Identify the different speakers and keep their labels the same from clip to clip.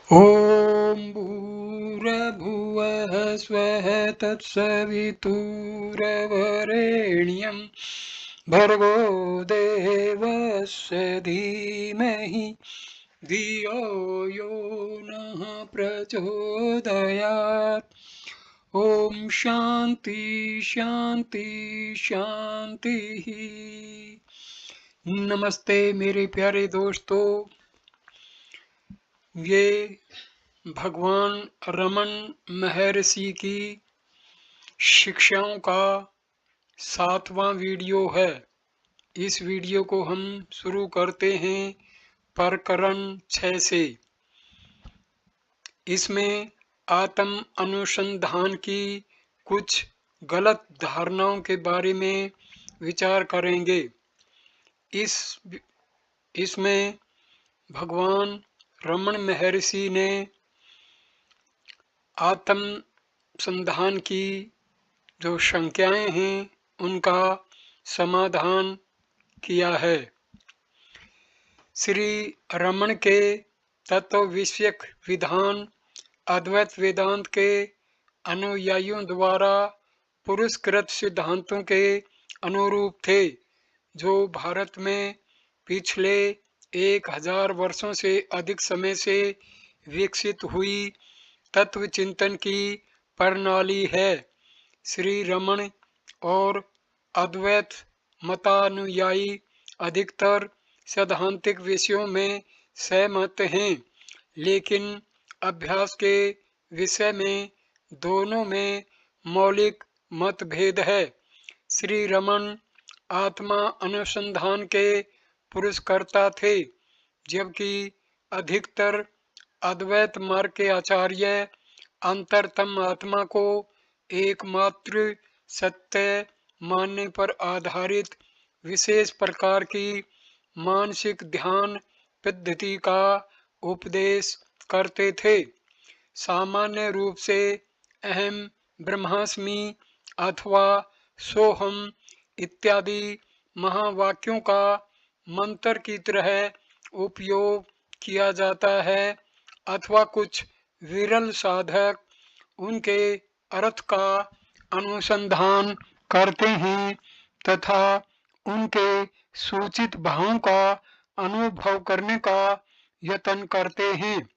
Speaker 1: ॐ भूर्भुवः स्वः तत्सवितुर्वरेण्यं भर्गो देवस्य धीमहि धियो यो नः प्रचोदयात्। ॐ शान्ति शान्ति शान्तिः। नमस्ते मेरे प्यारे दोस्तों, ये भगवान रमन महर्षि की शिक्षाओं का 7वां वीडियो है। इस वीडियो को हम शुरू करते हैं प्रकरण 6 से। इसमें आत्म अनुसंधान की कुछ गलत धारणाओं के बारे में विचार करेंगे। इसमें भगवान रमन महर्षि ने आत्म संधान की जो शंकाएं हैं उनका समाधान किया है। श्री रमन के तत्व विषयक विधान अद्वैत वेदांत के अनुयायियों द्वारा पुरस्कृत सिद्धांतों के अनुरूप थे, जो भारत में पिछले 1000 वर्षों से अधिक समय से विकसित हुई तत्व चिंतन की प्रणाली है। श्री रमन और अद्वैत मतानुयायी अधिकतर सैद्धांतिक विषयों में सहमत हैं, लेकिन अभ्यास के विषय में दोनों में मौलिक मतभेद है। श्री रमन आत्मा अनुसंधान के पुरस्कर्ता थे, जबकि अधिकतर अद्वैत मार्ग के आचार्य अंतरतम आत्मा को एकमात्र सत्य मानने पर आधारित विशेष प्रकार की मानसिक ध्यान पद्धति का उपदेश करते थे। सामान्य रूप से अहम ब्रह्मास्मि अथवा सोहम इत्यादि महावाक्यों का मंत्र की तरह उपयोग किया जाता है, अथवा कुछ विरल साधक उनके अर्थ का अनुसंधान करते हैं तथा उनके सूचित भावों का अनुभव करने का यत्न करते हैं।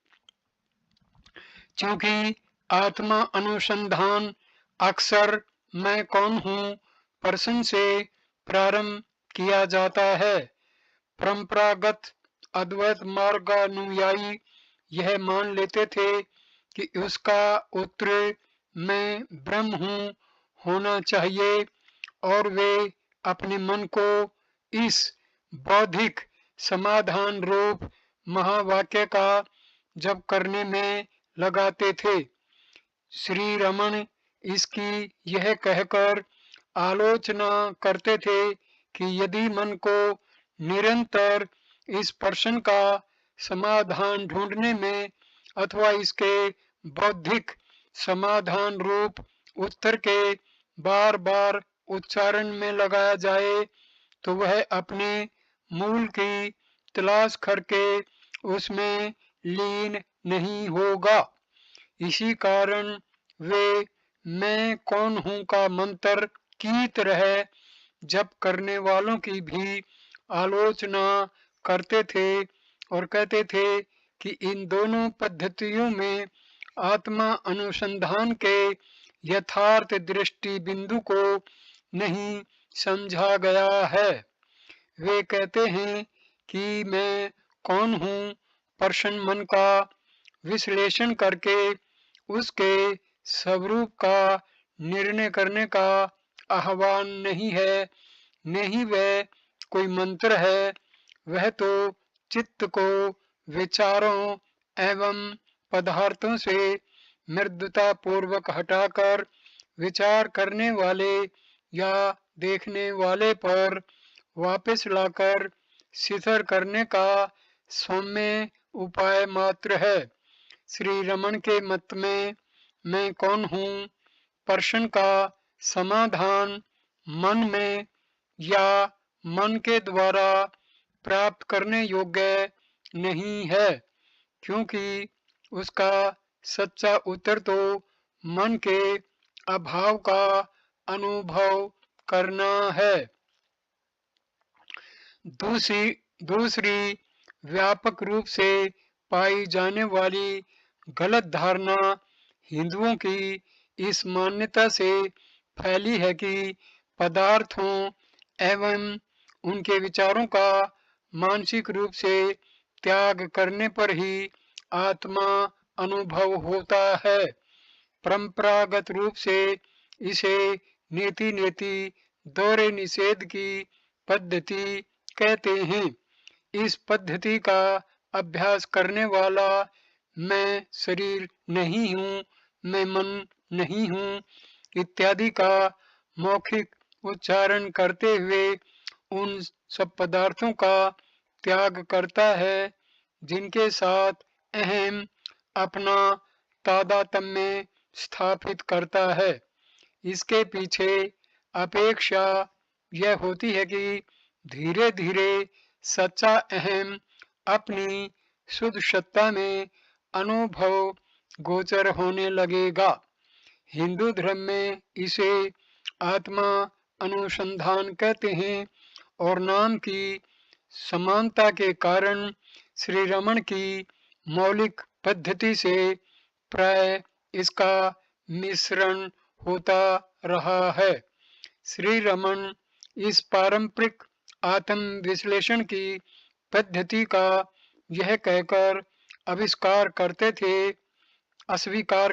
Speaker 1: क्योंकि आत्मा अनुसंधान अक्सर मैं कौन हूँ प्रश्न से प्रारंभ किया जाता है। परंपरागत अद्वैत मार्गानुयायी यह मान लेते थे कि उसका उत्तर मैं ब्रह्म हूँ होना चाहिए, और वे अपने मन को इस बौद्धिक समाधान रूप महावाक्य का जप करने में लगाते थे। श्री रमन इसकी यह कहकर आलोचना करते थे कि यदि मन को निरंतर इस प्रश्न का समाधान ढूंढने में अथवा इसके बौद्धिक समाधान रूप उत्तर के बार बार उच्चारण में लगाया जाए, तो वह अपने मूल की तलाश करके उसमें लीन नहीं होगा। इसी कारण वे मैं कौन हूँ का मंत्र की तरह जप करने वालों की भी आलोचना करते थे और कहते थे कि इन दोनों पद्धतियों में आत्मा अनुसंधान के यथार्थ दृष्टि बिंदु को नहीं समझा गया है। वे कहते हैं कि मैं कौन हूँ प्रश्न मन का विश्लेषण करके उसके स्वरूप का निर्णय करने का आह्वान नहीं है, न ही वह कोई मंत्र है। वह तो चित्त को विचारों एवं पदार्थों से मृदुता पूर्वक हटाकर विचार करने वाले या देखने वाले पर वापस लाकर शिथिल करने का सौम्य उपाय मात्र है। श्री रमन के मत में मैं कौन हूँ प्रश्न का समाधान मन में या मन के द्वारा प्राप्त करने योग्य नहीं है, क्योंकि उसका सच्चा उत्तर तो मन के अभाव का अनुभव करना है। दूसरी व्यापक रूप से पाई जाने वाली गलत धारणा हिंदुओं की इस मान्यता से फैली है कि पदार्थों एवं उनके विचारों का मानसिक रूप से त्याग करने पर ही आत्मा अनुभव होता है। परंपरागत रूप से इसे नीति नीति दौरे निषेध की पद्धति कहते हैं। इस पद्धति का अभ्यास करने वाला मैं शरीर नहीं हूँ, मैं मन नहीं हूँ इत्यादि का मौखिक उच्चारण करते हुए उन सब पदार्थों का त्याग करता है जिनके साथ अहम अपना तादात्म्य स्थापित करता है। इसके पीछे अपेक्षा यह होती है कि धीरे धीरे सच्चा अहम अपनी शुद्ध सत्ता में अनुभव गोचर होने लगेगा। हिंदू धर्म में इसे आत्मा अनुसंधान कहते हैं और नाम की समानता के कारण श्री रमण की मौलिक पद्धति से प्राय इसका मिश्रण होता रहा है। श्री रमण इस पारंपरिक आत्म विश्लेषण की पद्धति का यह कहकर अस्वीकार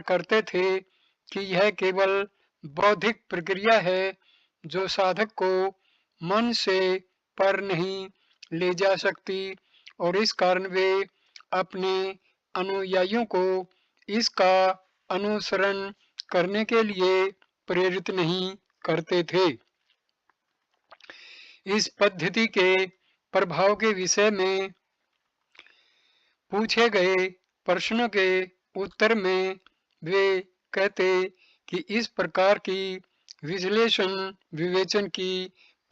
Speaker 1: करते थे कि यह केवल बौद्धिक प्रक्रिया है जो साधक को मन से पर नहीं ले जा सकती और इस कारण वे अपने अनुयायियों को इसका अनुसरण करने के लिए प्रेरित नहीं करते थे। इस पद्धति के प्रभाव के विषय में पूछे गए प्रश्नों के उत्तर में वे कहते कि इस प्रकार की विश्लेषण विवेचन की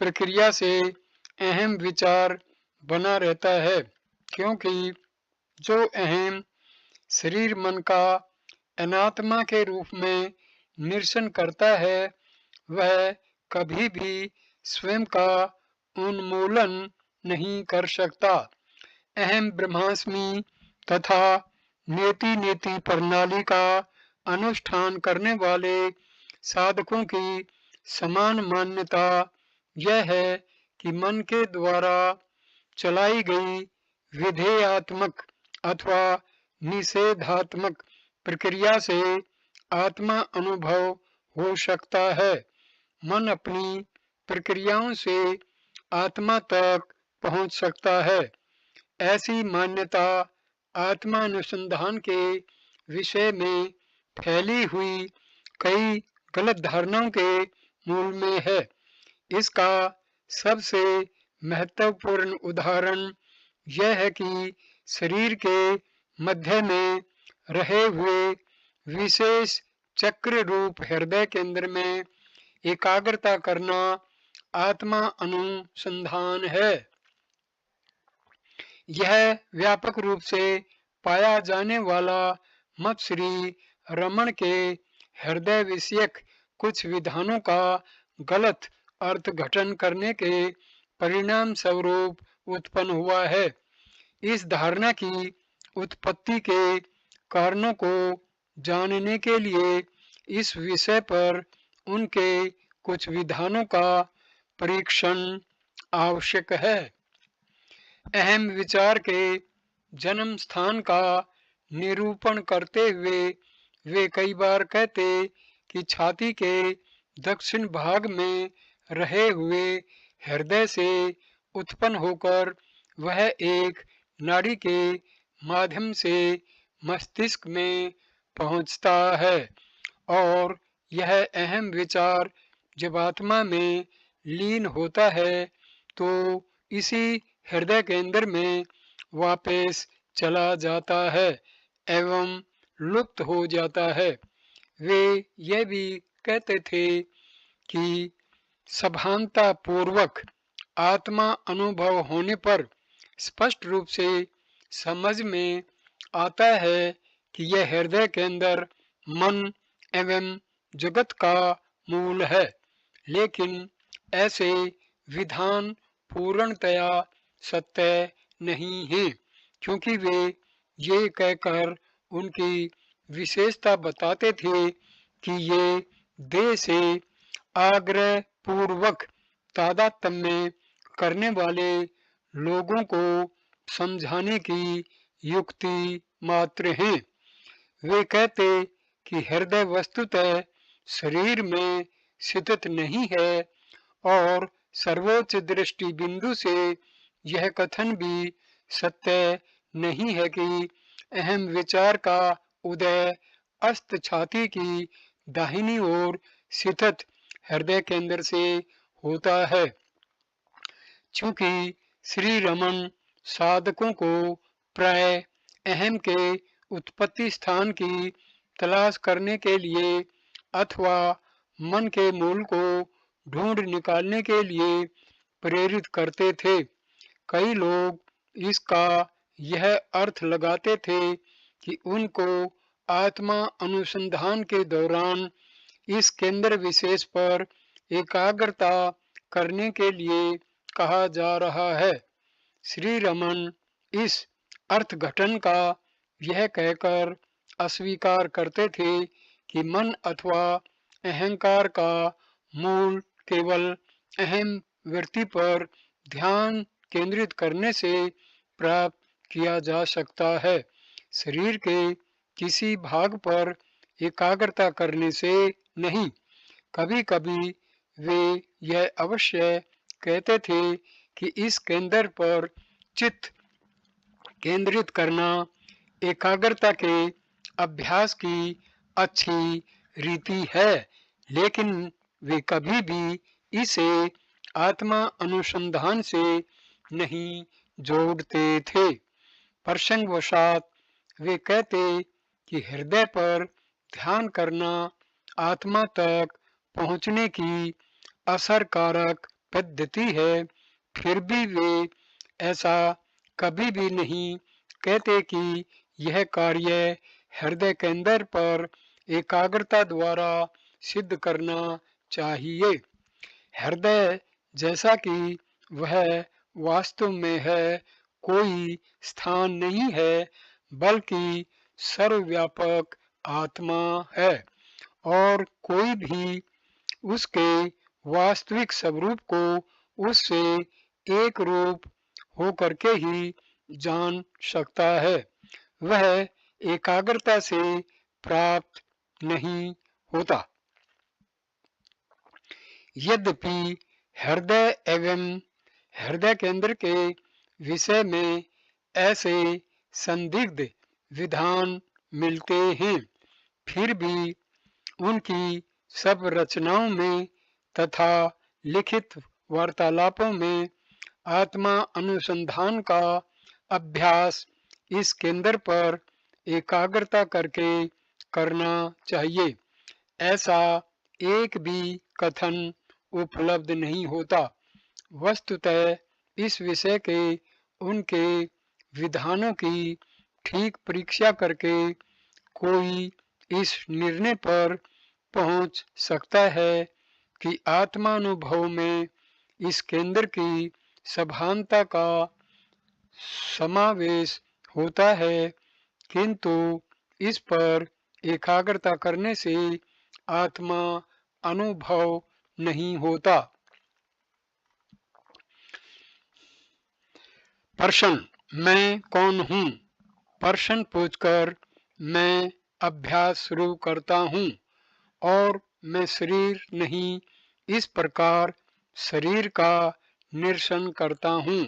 Speaker 1: प्रक्रिया से अहम विचार बना रहता है, क्योंकि जो अहम शरीर मन का अनात्मा के रूप में निरसन करता है वह कभी भी स्वयं का उन्मूलन नहीं कर सकता। अहम ब्रह्मास्मि तथा नेति नेति प्रणाली का अनुष्ठान करने वाले साधकों की समान मान्यता यह है कि मन के द्वारा चलाई गई विधेयात्मक अथवा निषेधात्मक प्रक्रिया से आत्मा अनुभव हो सकता है। मन अपनी प्रक्रियाओं से आत्मा तक पहुंच सकता है। ऐसी मान्यता आत्मा अनुसंधान के विषय में फैली हुई कई गलत धारणाओं के मूल में है। इसका सबसे महत्वपूर्ण उदाहरण यह है कि शरीर के मध्य में रहे हुए विशेष चक्र रूप हृदय केंद्र में एकाग्रता करना आत्मा अनुसंधान है। यह व्यापक रूप से पाया जाने वाला मत श्री रमण के हृदय विषयक कुछ विधानों का गलत अर्थघटन करने के परिणाम स्वरूप उत्पन्न हुआ है। इस धारणा की उत्पत्ति के कारणों को जानने के लिए इस विषय पर उनके कुछ विधानों का परीक्षण आवश्यक है। अहम विचार के जन्म स्थान का निरूपण करते हुए वे कई बार कहते कि छाती के दक्षिण भाग में रहे हुए हृदय से उत्पन्न होकर वह एक नाड़ी के माध्यम से मस्तिष्क में पहुंचता है और यह अहम विचार जब आत्मा में लीन होता है तो इसी हृदय केंद्र में वापस चला जाता है एवं लुप्त हो जाता है। वे यह भी कहते थे कि सभानता पूर्वक आत्मा अनुभव होने पर स्पष्ट रूप से समझ में आता है कि यह हृदय के अंदर मन एवं जगत का मूल है, लेकिन ऐसे विधान पूर्णतया सत्य नहीं हैं, क्योंकि वे ये कहकर उनकी विशेषता बताते थे कि ये देह से आग्रह पूर्वक तादात्म्य करने वाले लोगों को समझाने की युक्ति मात्र हैं। वे कहते कि हृदय वस्तुतः शरीर में स्थित नहीं है और सर्वोच्च दृष्टि बिंदु से यह कथन भी सत्य नहीं है कि अहम विचार का उदय अस्त छाती की दाहिनी ओर स्थित हृदय केंद्र से होता है। चूंकि श्री रमन साधकों को प्राय अहम के उत्पत्ति स्थान की तलाश करने के लिए अथवा मन के मूल को ढूंढ निकालने के लिए प्रेरित करते थे। कई लोग इसका यह अर्थ लगाते थे कि उनको आत्मा अनुसंधान के दौरान इस केंद्र विशेष पर एकाग्रता करने के लिए कहा जा रहा है। श्री रमन इस अर्थघटन का यह कहकर अस्वीकार करते थे कि मन अथवा अहंकार का मूल केवल अहम वृत्ति पर ध्यान केंद्रित करने से प्राप्त किया जा सकता है, शरीर के किसी भाग पर एकाग्रता करने से नहीं। कभी कभी वे यह अवश्य कहते थे कि इस केंद्र पर चित्त केंद्रित करना एकाग्रता के अभ्यास की अच्छी रीति है, लेकिन वे कभी भी इसे आत्मा अनुसंधान से नहीं जोड़ते थे। प्रसंगवशात वे कहते कि हृदय पर ध्यान करना आत्मा तक पहुंचने की असरकारक पद्धति है, फिर भी वे ऐसा कभी भी नहीं कहते कि यह कार्य हृदय केंद्र पर एकाग्रता द्वारा सिद्ध करना चाहिए। हृदय जैसा कि वह वास्तव में है कोई स्थान नहीं है, बल्कि सर्वव्यापक आत्मा है और कोई भी उसके वास्तविक स्वरूप को उससे एक रूप होकर के ही जान सकता है। वह एकाग्रता से प्राप्त नहीं होता। यद्यपि हृदय एवं हृदय केंद्र के विषय में ऐसे संदिग्ध विधान मिलते हैं, फिर भी उनकी सब रचनाओं में तथा लिखित वार्तालापों में आत्मा अनुसंधान का अभ्यास इस केंद्र पर एकाग्रता करके करना चाहिए, ऐसा एक भी कथन उपलब्ध नहीं होता। वस्तुतः इस विषय के उनके विधानों की ठीक परीक्षा करके कोई इस निर्णय पर पहुंच सकता है कि आत्मानुभव में इस केंद्र की सभानता का समावेश होता है, किंतु इस पर एकाग्रता करने से आत्मा अनुभव नहीं होता। प्रश्न, मैं कौन हूँ? प्रश्न पूछकर मैं अभ्यास शुरू करता हूँ और मैं शरीर नहीं, इस प्रकार शरीर का निरसन करता हूँ।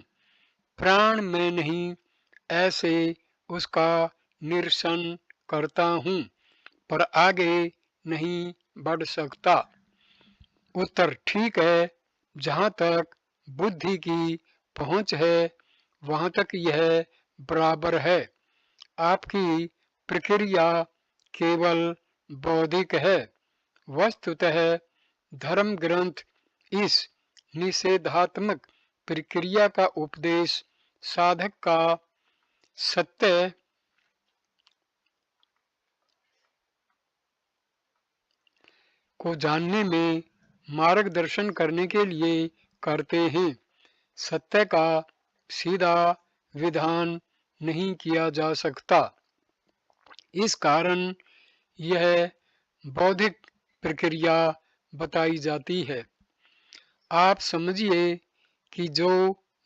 Speaker 1: प्राण मैं नहीं, ऐसे उसका निरसन करता हूँ, पर आगे नहीं बढ़ सकता। उत्तर, ठीक है, जहाँ तक बुद्धि की पहुँच है वहाँ तक यह बराबर है। आपकी प्रक्रिया केवल बौद्धिक है। वस्तुतः धर्म ग्रंथ इस निषेधात्मक प्रक्रिया का उपदेश साधक का सत्य को जानने में मार्गदर्शन करने के लिए करते हैं। सत्य का सीधा विधान नहीं किया जा सकता। इस कारण यह बौद्धिक प्रक्रिया बताई जाती है। आप समझिए कि जो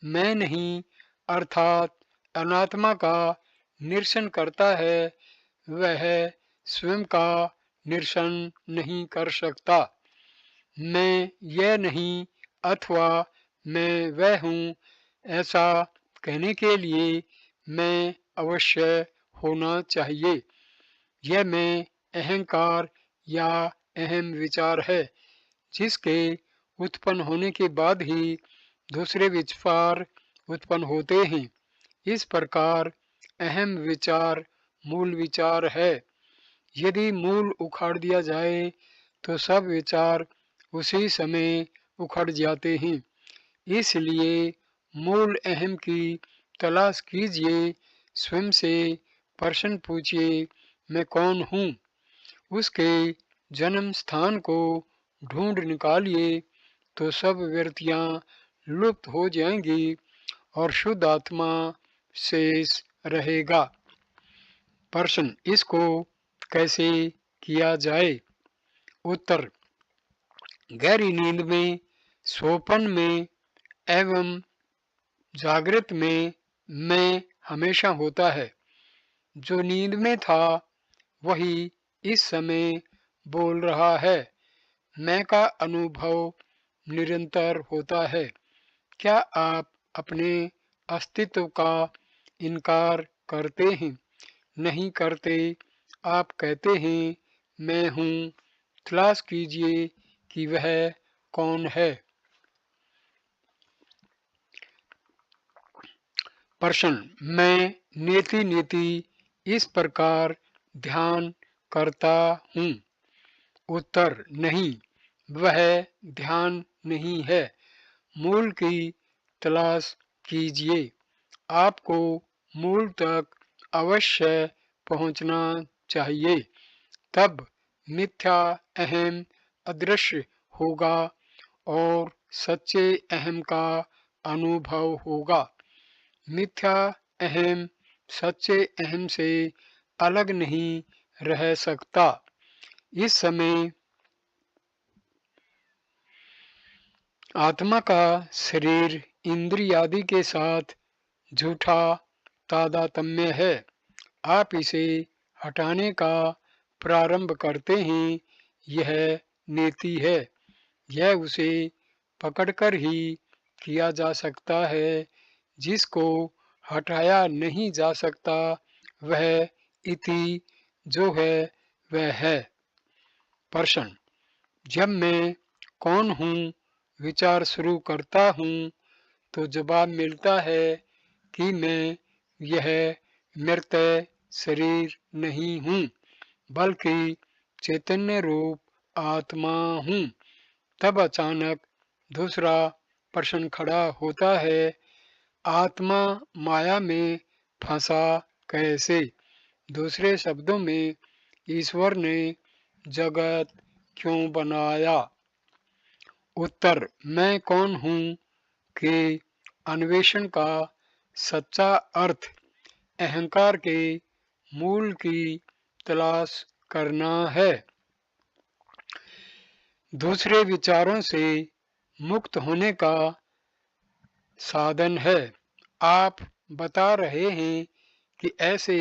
Speaker 1: मैं नहीं अर्थात अनात्मा का निरसन करता है वह स्वयं का निरसन नहीं कर सकता। मैं यह नहीं अथवा मैं वह हूँ ऐसा कहने के लिए मैं अवश्य होना चाहिए। यह मैं अहंकार या अहम विचार है जिसके उत्पन्न होने के बाद ही दूसरे विचार उत्पन्न होते हैं। इस प्रकार अहम विचार मूल विचार है। यदि मूल उखाड़ दिया जाए तो सब विचार उसी समय उखड़ जाते हैं। इसलिए मूल अहम की तलाश कीजिए, स्वयं से प्रश्न पूछिए मैं कौन हूँ। उसके जन्म स्थान को ढूंढ निकालिए तो सब वृत्तियाँ लुप्त हो जाएंगी और शुद्ध आत्मा शेष रहेगा। प्रश्न, इसको कैसे किया जाए? उत्तर, गहरी नींद में, स्वप्न में एवं जागृत में मैं हमेशा होता है। जो नींद में था वही इस समय बोल रहा है। मैं का अनुभव निरंतर होता है। क्या आप अपने अस्तित्व का इनकार करते हैं? नहीं करते। आप कहते हैं मैं हूँ। तलाश कीजिए कि वह कौन है। प्रश्न, मैं नेति नेति इस प्रकार ध्यान करता हूँ। उत्तर, नहीं, वह ध्यान नहीं है। मूल की तलाश कीजिए। आपको मूल तक अवश्य पहुँचना चाहिए। तब मिथ्या अहम अदृश्य होगा और सच्चे अहम का अनुभव होगा। मिथ्या अहम सच्चे अहम से अलग नहीं रह सकता। इस समय आत्मा का शरीर इंद्रियादि के साथ झूठा तादात्म्य है। आप इसे हटाने का प्रारंभ करते हैं। यह नेति है। यह उसे पकड़कर ही किया जा सकता है। जिसको हटाया नहीं जा सकता वह इति जो है वह है। प्रश्न, जब मैं कौन हूँ विचार शुरू करता हूँ तो जवाब मिलता है कि मैं यह मृत शरीर नहीं हूँ बल्कि चैतन्य रूप आत्मा हूँ। तब अचानक दूसरा प्रश्न खड़ा होता है, आत्मा माया में फंसा कैसे? दूसरे शब्दों में ईश्वर ने जगत क्यों बनाया? उत्तर, मैं कौन हूँ के अन्वेषण का सच्चा अर्थ अहंकार के मूल की तलाश करना है। दूसरे विचारों से मुक्त होने का साधन है। आप बता रहे हैं कि ऐसे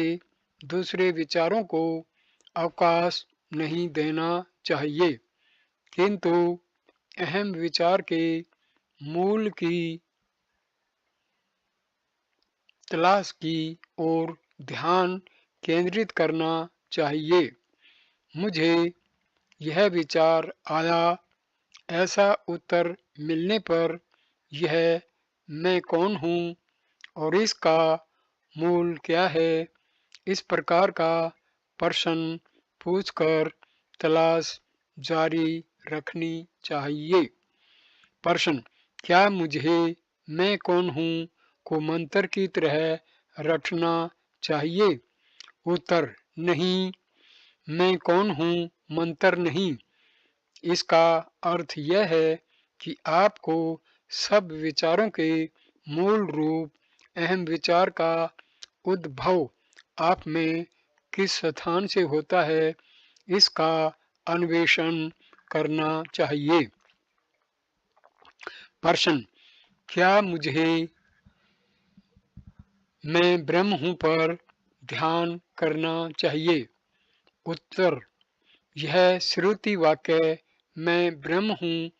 Speaker 1: दूसरे विचारों को अवकाश नहीं देना चाहिए, किंतु अहम विचार के मूल की तलाश की ओर ध्यान केंद्रित करना चाहिए। मुझे यह विचार आया, ऐसा उत्तर मिलने पर यह मैं कौन हूँ और इसका मूल क्या है, इस प्रकार का प्रश्न पूछकर तलाश जारी रखनी चाहिए। प्रश्न, क्या मुझे मैं कौन हूँ को मंत्र की तरह रटना चाहिए? उत्तर, नहीं, मैं कौन हूँ मंत्र नहीं, इसका अर्थ यह है कि आपको सब विचारों के मूल रूप अहम विचार का उद्भव आप में किस स्थान से होता है, इसका अन्वेषण करना चाहिए। प्रश्न, क्या मुझे मैं ब्रह्म हूँ पर ध्यान करना चाहिए? उत्तर, यह श्रुति वाक्य मैं ब्रह्म हूँ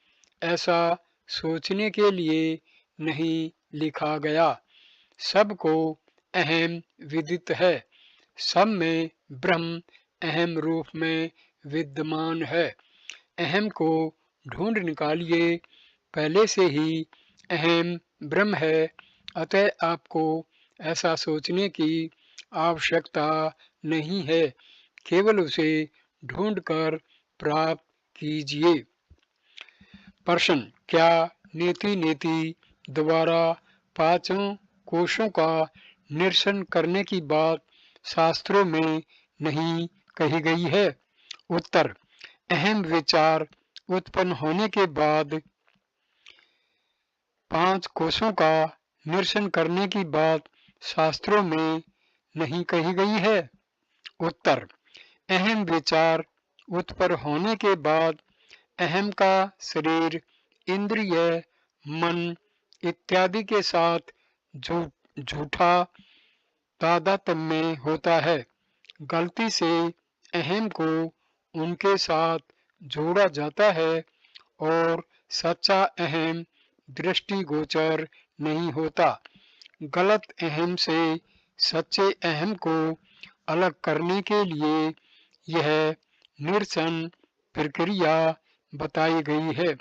Speaker 1: ऐसा सोचने के लिए नहीं लिखा गया। सबको अहम विदित है, सब में ब्रह्म अहम रूप में विद्यमान है। अहम को ढूंढ निकालिए, पहले से ही अहम ब्रह्म है, अतः आपको ऐसा सोचने की आवश्यकता नहीं है, केवल उसे ढूंढकर प्राप्त कीजिए। प्रश्न, क्या नेति नेति द्वारा पांचों कोशों का निरसन करने की बात शास्त्रों में नहीं कही गई है? उत्तर, अहम विचार उत्पन्न होने के बाद 5 कोशों का निरसन करने की बात शास्त्रों में नहीं कही गई है। उत्तर, अहम विचार उत्पन्न होने के बाद अहम का शरीर, इंद्रिय, मन इत्यादि के साथ झूठा तादात्म्य में होता है। गलती से अहम को उनके साथ जोड़ा जाता है और सच्चा अहम दृष्टिगोचर नहीं होता। गलत अहम से सच्चे अहम को अलग करने के लिए यह निरसन प्रक्रिया बताई गई है,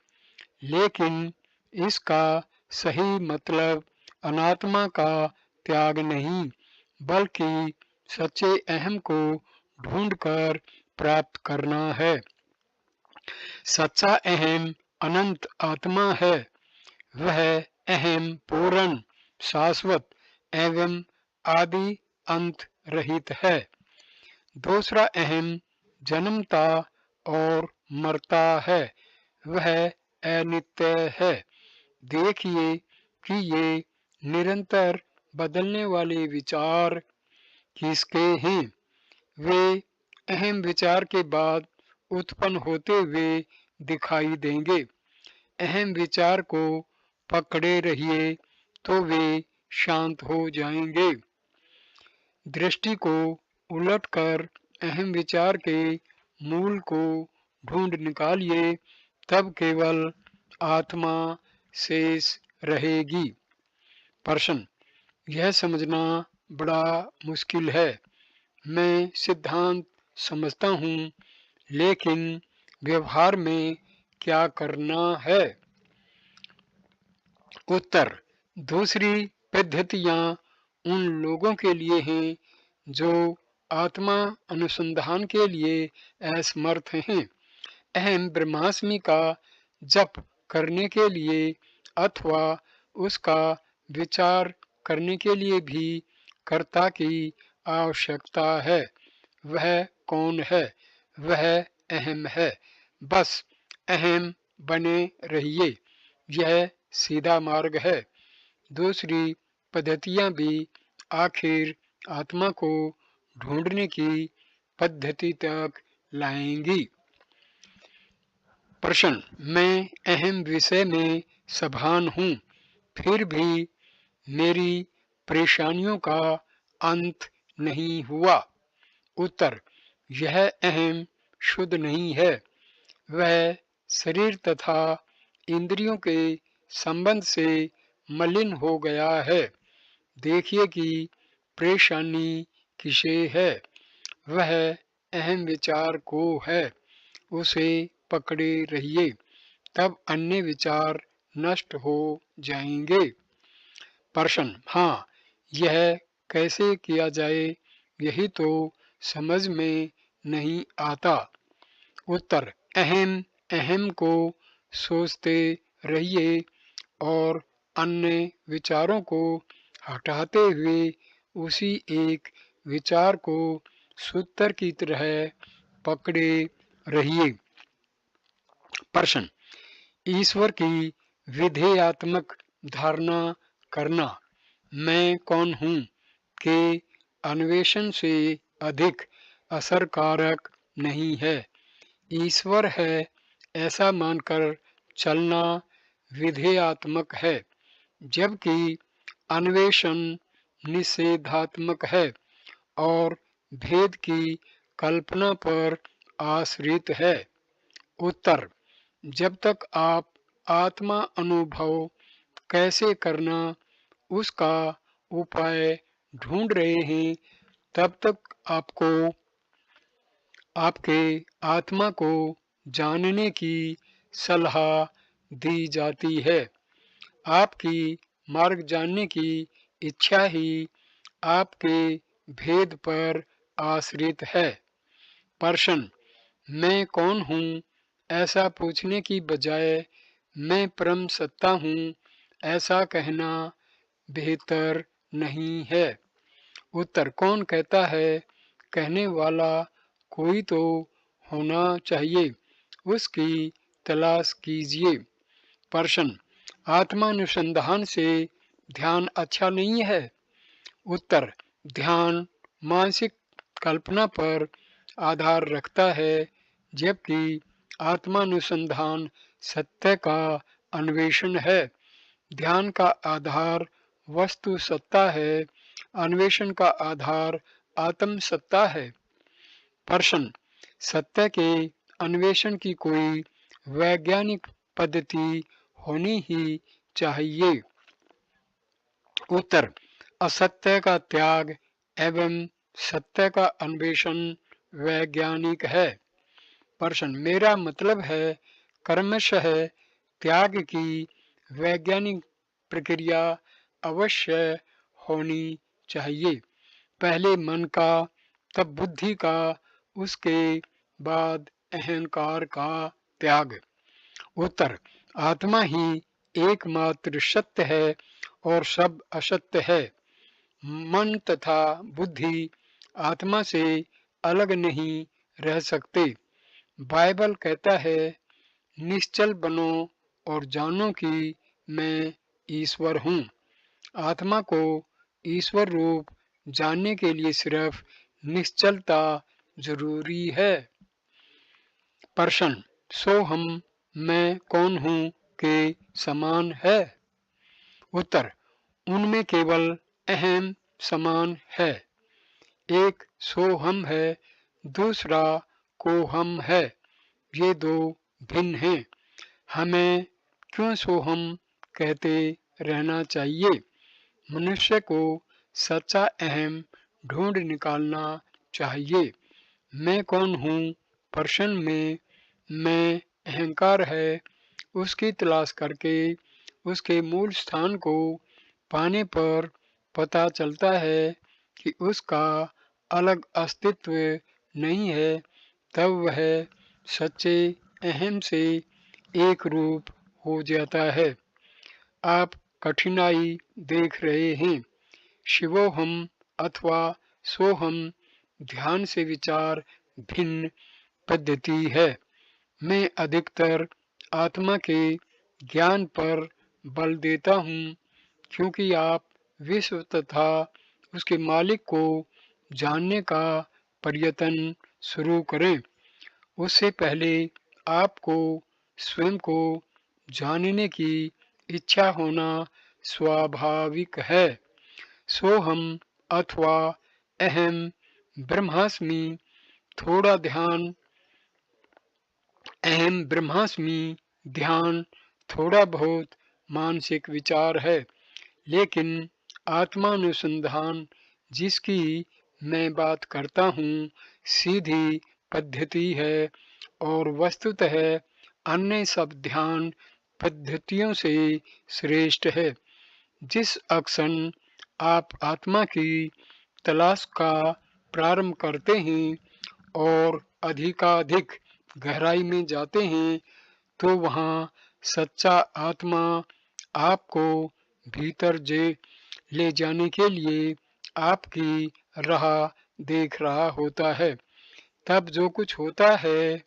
Speaker 1: लेकिन इसका सही मतलब अनात्मा का त्याग नहीं, बल्कि सच्चे अहम को ढूंढकर प्राप्त करना है। सच्चा अहम अनंत आत्मा है, वह अहम पूर्ण, शाश्वत एवं आदि अंत रहित है। दूसरा अहम जन्मता और मरता है, वह अनित्य है। देखिए कि ये निरंतर बदलने वाले विचार किसके हैं? वे अहम विचार के बाद उत्पन्न होते हुए दिखाई देंगे। अहम विचार को पकड़े रहिए तो वे शांत हो जाएंगे। दृष्टि को उलटकर अहम विचार के मूल को ढूंढ निकालिए, तब केवल आत्मा शेष रहेगी। प्रश्न, यह समझना बड़ा मुश्किल है। मैं सिद्धांत समझता हूँ, लेकिन व्यवहार में क्या करना है? उत्तर, दूसरी पद्धतियाँ उन लोगों के लिए हैं जो आत्मा अनुसंधान के लिए असमर्थ हैं। अहम ब्रह्मास्मि का जप करने के लिए अथवा उसका विचार करने के लिए भी कर्ता की आवश्यकता है। वह कौन है? वह अहम है। बस अहम बने रहिए, यह सीधा मार्ग है। दूसरी पद्धतियाँ भी आखिर आत्मा को ढूंढने की पद्धति तक लाएंगी। प्रश्न, मैं अहम विषय में सभान हूँ, फिर भी मेरी परेशानियों का अंत नहीं हुआ। उत्तर, यह अहम शुद्ध नहीं है, वह शरीर तथा इंद्रियों के संबंध से मलिन हो गया है। देखिए कि परेशानी किसे है? वह अहम विचार को है, उसे पकड़े रहिए, तब अन्य विचार नष्ट हो जाएंगे। प्रश्न, हाँ, यह कैसे किया जाए, यही तो समझ में नहीं आता। उत्तर, अहम अहम को सोचते रहिए और अन्य विचारों को हटाते हुए उसी एक विचार को सूत्र की तरह पकड़े रहिए। प्रश्न, ईश्वर की विधेयात्मक धारणा करना मैं कौन हूँ के अन्वेषण से अधिक असरकारक नहीं है। ईश्वर है ऐसा मानकर चलना विधेयात्मक है, जबकि अन्वेषण निषेधात्मक है और भेद की कल्पना पर आश्रित है। उत्तर, जब तक आप आत्मा अनुभव कैसे करना उसका उपाय ढूंढ रहे हैं, तब तक आपको आपके आत्मा को जानने की सलाह दी जाती है। आपकी मार्ग जानने की इच्छा ही आपके भेद पर आश्रित है। प्रश्न, मैं कौन हूँ ऐसा पूछने की बजाय मैं परम सत्ता हूँ ऐसा कहना बेहतर नहीं है। उत्तर, कौन कहता है? कहने वाला कोई तो होना चाहिए, उसकी तलाश कीजिए। प्रश्न, आत्मानुसंधान से ध्यान अच्छा नहीं है? उत्तर, ध्यान मानसिक कल्पना पर आधार रखता है, जबकि आत्मानुसंधान सत्य का अन्वेषण है। ध्यान का आधार वस्तु सत्ता है, अन्वेषण का आधार आत्म सत्ता है। प्रश्न, सत्य के अन्वेषण की कोई वैज्ञानिक पद्धति होनी ही चाहिए। उत्तर, असत्य का त्याग एवं सत्य का अन्वेषण वैज्ञानिक है। प्रश्न, मेरा मतलब है कर्मशः त्याग की वैज्ञानिक प्रक्रिया अवश्य होनी चाहिए। पहले मन का, तब बुद्धि का, उसके बाद अहंकार का त्याग। उत्तर, आत्मा ही एकमात्र सत्य है और सब असत्य है। मन तथा बुद्धि आत्मा से अलग नहीं रह सकते। बाइबल कहता है, निश्चल बनो और जानो कि मैं ईश्वर हूँ। आत्मा को ईश्वर रूप जानने के लिए सिर्फ निश्चलता जरूरी है। प्रश्न, सोहम मैं कौन हूँ के समान है? उत्तर, उनमें केवल अहम समान है। एक सोहम है, दूसरा कोहम है। ये दो भिन्न हैं। हमें क्यों सोहम कहते रहना चाहिए? मनुष्य को सच्चा अहम ढूंढ निकालना चाहिए। मैं कौन हूँ प्रश्न में मैं अहंकार है, उसकी तलाश करके उसके मूल स्थान को पाने पर पता चलता है कि उसका अलग अस्तित्व नहीं है, तब वह सच्चे अहम से एक रूप हो जाता है। आप कठिनाई देख रहे हैं। शिवोहम अथवा सोहम ध्यान से विचार भिन्न पद्धति है। मैं अधिकतर आत्मा के ज्ञान पर बल देता हूँ, क्योंकि आप विश्व तथा उसके मालिक को जानने का प्रयत्न शुरू करें। उससे पहले आपको स्वयं को जानने की इच्छा होना स्वाभाविक है। सोहम अथवा अहम ब्रह्मास्मि थोड़ा ध्यान अहम ब्रह्मास्मि ध्यान थोड़ा बहुत मानसिक विचार है, लेकिन आत्मानुसंधान जिसकी मैं बात करता हूँ सीधी पद्धति है और वस्तुतः अन्य सब ध्यान पद्धतियों से श्रेष्ठ है। जिस क्षण आप आत्मा की तलाश का प्रारंभ करते हैं और अधिकाधिक गहराई में जाते हैं, तो वहाँ सच्चा आत्मा आपको भीतर ले जाने के लिए आपकी राह देख रहा होता है। तब जो कुछ होता है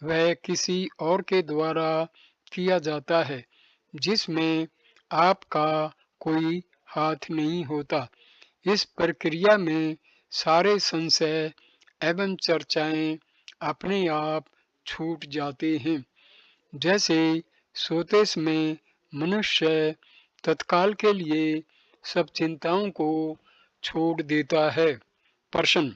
Speaker 1: वह किसी और के द्वारा किया जाता है जिसमें आपका कोई हाथ नहीं होता। इस प्रक्रिया में सारे संशय एवं चर्चाएं अपने आप छूट जाते हैं। जैसे सोते समय मनुष्य तत्काल के लिए सब चिंताओं को छोड़ देता है। प्रश्न: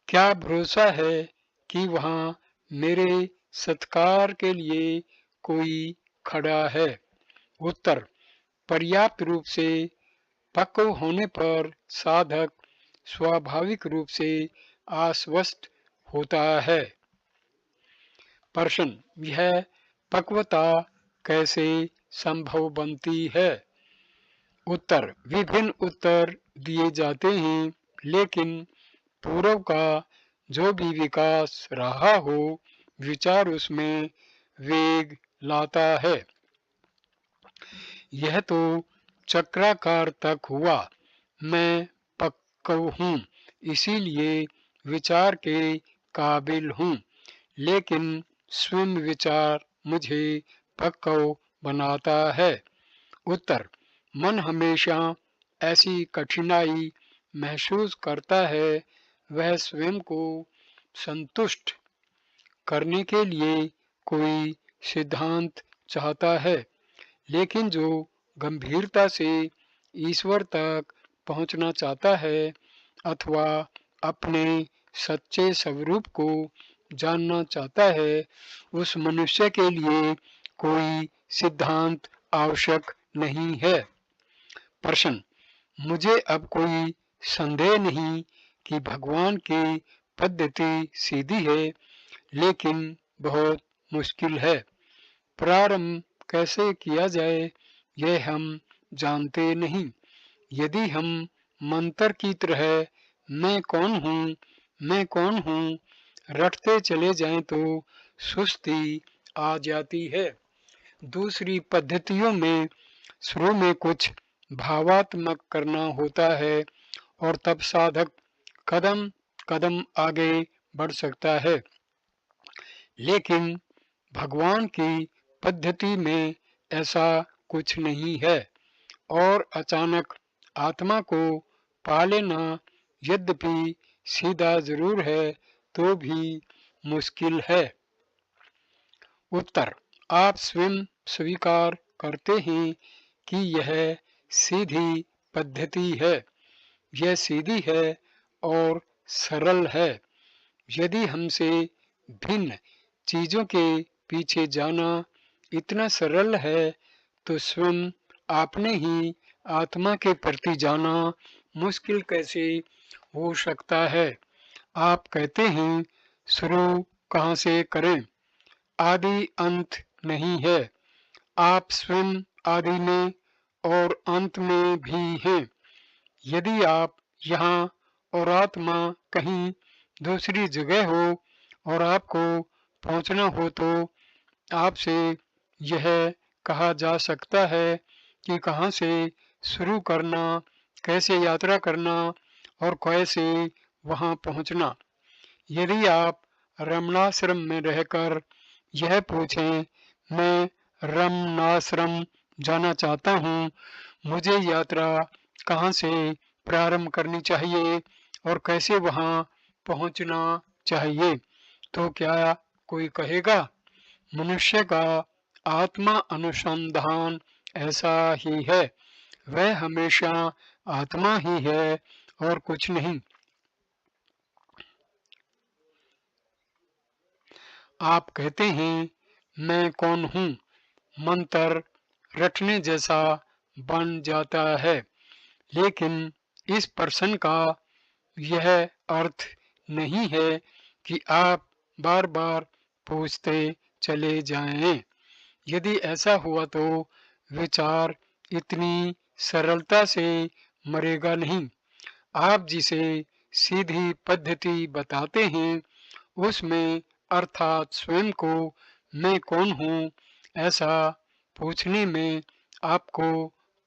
Speaker 1: क्या भरोसा है कि वहाँ मेरे सत्कार के लिए कोई खड़ा है? उत्तर: पर्याप्त रूप से पक्व होने पर साधक स्वाभाविक रूप से आश्वस्त होता है। प्रश्न: यह पक्वता कैसे संभव बनती है? उत्तर: विभिन्न उत्तर दिए जाते हैं, लेकिन पूर्व का जो भी विकास रहा हो, विचार उसमें वेग लाता है। यह तो चक्राकार तक हुआ। मैं पक्व हूँ, इसीलिए विचार के काबिल हूँ, लेकिन स्वयं विचार मुझे पक्व बनाता है। उत्तर: मन हमेशा ऐसी कठिनाई महसूस करता है। वह स्वयं को संतुष्ट करने के लिए कोई सिद्धांत चाहता है, लेकिन जो गंभीरता से ईश्वर तक पहुंचना चाहता है अथवा अपने सच्चे स्वरूप को जानना चाहता है, उस मनुष्य के लिए कोई सिद्धांत आवश्यक नहीं है। प्रश्न: मुझे अब कोई संदेह नहीं कि भगवान की पद्धति सीधी है, लेकिन बहुत मुश्किल है। प्रारंभ कैसे किया जाए यह हम जानते नहीं। यदि हम मंत्र की तरह मैं कौन हूँ, मैं कौन हूँ रटते चले जाएं तो सुस्ती आ जाती है। दूसरी पद्धतियों में शुरू में कुछ भावात्मक करना होता है और तब साधक कदम कदम आगे बढ़ सकता है, लेकिन भगवान की पद्धति में ऐसा कुछ नहीं है और अचानक आत्मा को पा लेना यद्यपि सीधा जरूर है तो भी मुश्किल है। उत्तर: आप स्वयं स्वीकार करते हैं कि यह सीधी पद्धति है। यह सीधी है और सरल है। यदि हमसे भिन्न चीजों के पीछे जाना इतना सरल है, तो स्वयं आपने ही आत्मा के प्रति जाना मुश्किल कैसे हो सकता है? आप कहते हैं शुरू कहाँ से करें? आदि अंत नहीं है। आप स्वयं आदि में और अंत में भी हैं। यदि आप यहाँ और आत्मा कहीं दूसरी जगह हो और आपको पहुँचना हो तो आपसे यह कहा जा सकता है कि कहाँ से शुरू करना, कैसे यात्रा करना और कैसे वहाँ पहुँचना। यदि आप रमणाश्रम में रहकर यह पूछें, मैं रमणाश्रम जाना चाहता हूँ, मुझे यात्रा कहाँ से प्रारंभ करनी चाहिए और कैसे वहाँ पहुँचना चाहिए, तो क्या कोई कहेगा? मनुष्य का आत्मा अनुसंधान ऐसा ही है। वह हमेशा आत्मा ही है और कुछ नहीं। आप कहते हैं मैं कौन हूँ, मंत्र रटने जैसा बन जाता है, लेकिन इस प्रश्न का यह अर्थ नहीं है कि आप बार बार पूछते चले जाएं। यदि ऐसा हुआ तो विचार इतनी सरलता से मरेगा नहीं। आप जिसे सीधी पद्धति बताते हैं उसमें अर्थात स्वयं को मैं कौन हूँ ऐसा पूछने में आपको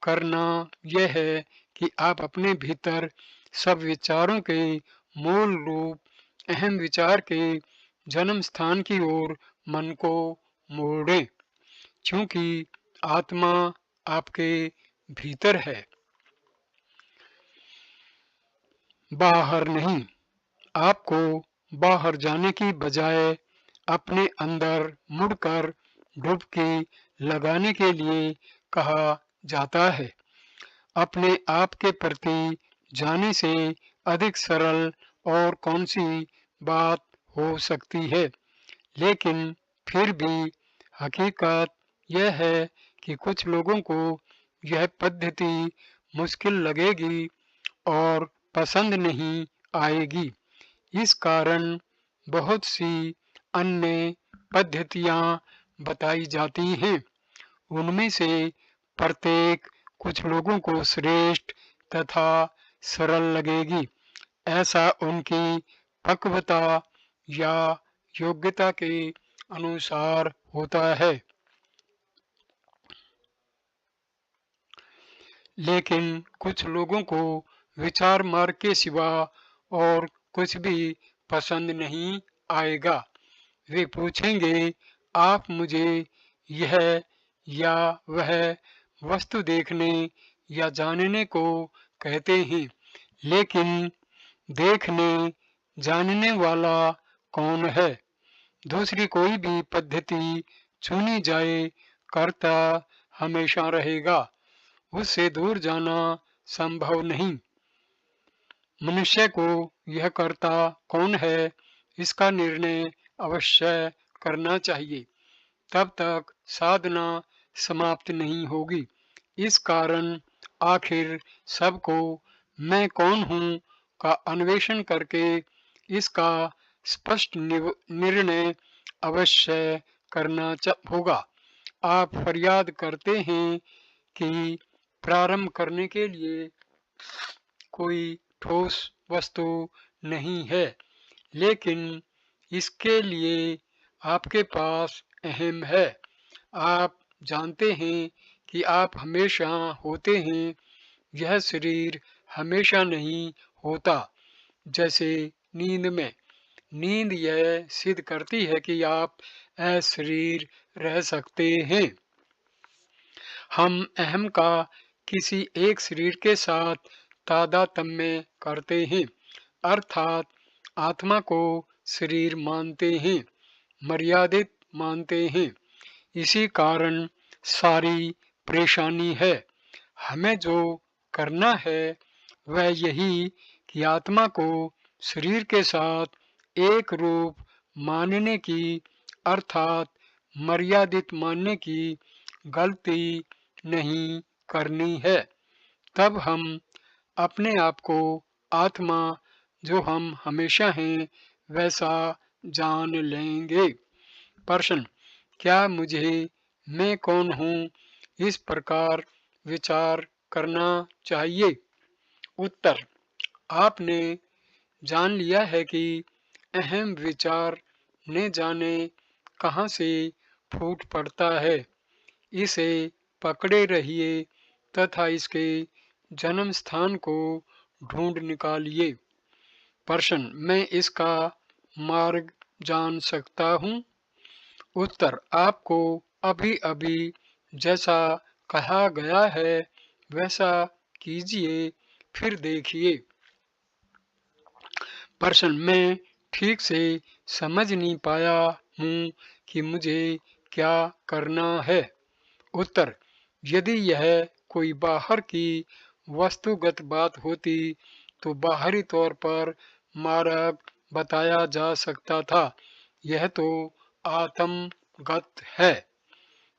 Speaker 1: करना यह है कि आप अपने भीतर सब विचारों के मूल रूप अहम विचार के जन्म स्थान की ओर मन को मोड़ें, क्योंकि आत्मा आपके भीतर है, बाहर नहीं। आपको बाहर जाने की बजाय अपने अंदर मुड़कर डुबकी लगाने के लिए कहा जाता है। अपने आप के प्रति जाने से अधिक सरल और कौन सी बात हो सकती है। लेकिन फिर भी हकीकत यह है कि कुछ लोगों को यह पद्धति मुश्किल लगेगी और पसंद नहीं आएगी। इस कारण बहुत सी अन्य पद्धतियां बताई जाती हैं। उनमें से प्रत्येक कुछ लोगों को श्रेष्ठ तथा सरल लगेगी। ऐसा उनकी पक्वता या योग्यता के अनुसार होता है। लेकिन कुछ लोगों को विचार मार्ग के सिवा और कुछ भी पसंद नहीं आएगा। वे पूछेंगे, आप मुझे यह या वह वस्तु देखने या जानने को कहते हैं, लेकिन देखने जानने वाला कौन है? दूसरी कोई भी पद्धति चुनी जाए, कर्ता हमेशा रहेगा, उससे दूर जाना संभव नहीं। मनुष्य को यह कर्ता कौन है, इसका निर्णय अवश्य करना चाहिए, तब तक साधना समाप्त नहीं होगी। इस कारण आखिर सबको मैं कौन हूँ का अन्वेषण करके इसका स्पष्ट निर्णय अवश्य करना होगा। आप फरियाद करते हैं कि प्रारंभ करने के लिए कोई ठोस वस्तु नहीं है, लेकिन इसके लिए आपके पास अहम है। आप जानते हैं कि आप हमेशा होते हैं, यह शरीर हमेशा नहीं होता। जैसे नींद में, नींद यह सिद्ध करती है कि आप अशरीर रह सकते हैं। हम अहम का किसी एक शरीर के साथ तादात्म्य करते हैं, अर्थात आत्मा को शरीर मानते हैं, मर्यादित मानते हैं। इसी कारण सारी परेशानी है। हमें जो करना है वह यही कि आत्मा को शरीर के साथ एक रूप मानने की, अर्थात मर्यादित मानने की गलती नहीं करनी है। तब हम अपने आप को आत्मा जो हम हमेशा हैं वैसा जान लेंगे। प्रश्न, क्या मुझे मैं कौन हूँ इस प्रकार विचार करना चाहिए? उत्तर, आपने जान लिया है कि अहम विचार न जाने कहाँ से फूट पड़ता है। इसे पकड़े रहिए तथा इसके जन्म स्थान को ढूंढ निकालिए। प्रश्न, मैं इसका मार्ग जान सकता हूँ? उत्तर, आपको अभी अभी जैसा कहा गया है वैसा कीजिए, फिर देखिए। प्रश्न, मैं ठीक से समझ नहीं पाया हूँ कि मुझे क्या करना है। उत्तर, यदि यह कोई बाहर की वस्तुगत बात होती तो बाहरी तौर पर मार्ग बताया जा सकता था। यह तो आत्मगत है।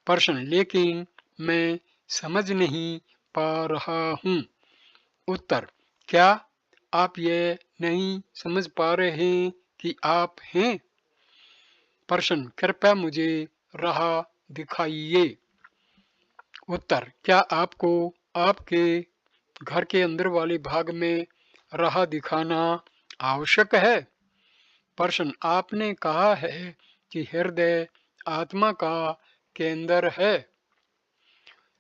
Speaker 1: प्रश्न, लेकिन मैं समझ नहीं पा रहा हूँ। उत्तर, क्या आप ये नहीं समझ पा रहे हैं कि आप हैं? प्रश्न, कृपया मुझे राह दिखाइए। उत्तर, क्या आपको आपके घर के अंदर वाले भाग में राह दिखाना आवश्यक है? प्रश्न, आपने कहा है कि हृदय आत्मा का केंद्र है।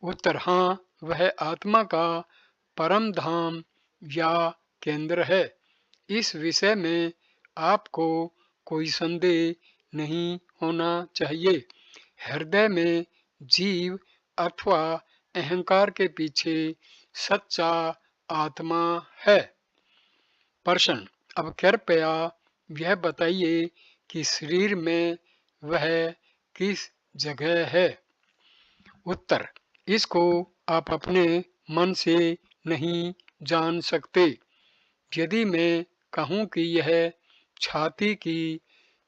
Speaker 1: उत्तर, हाँ, वह आत्मा का परम धाम या केंद्र है। इस विषय में आपको कोई संदेह नहीं होना चाहिए। हृदय में जीव अथवा अहंकार के पीछे सच्चा आत्मा है। प्रश्न, अब कृपया यह बताइए कि शरीर में वह किस जगह है? उत्तर, इसको आप अपने मन से नहीं जान सकते। यदि मैं कहूँ कि यह छाती की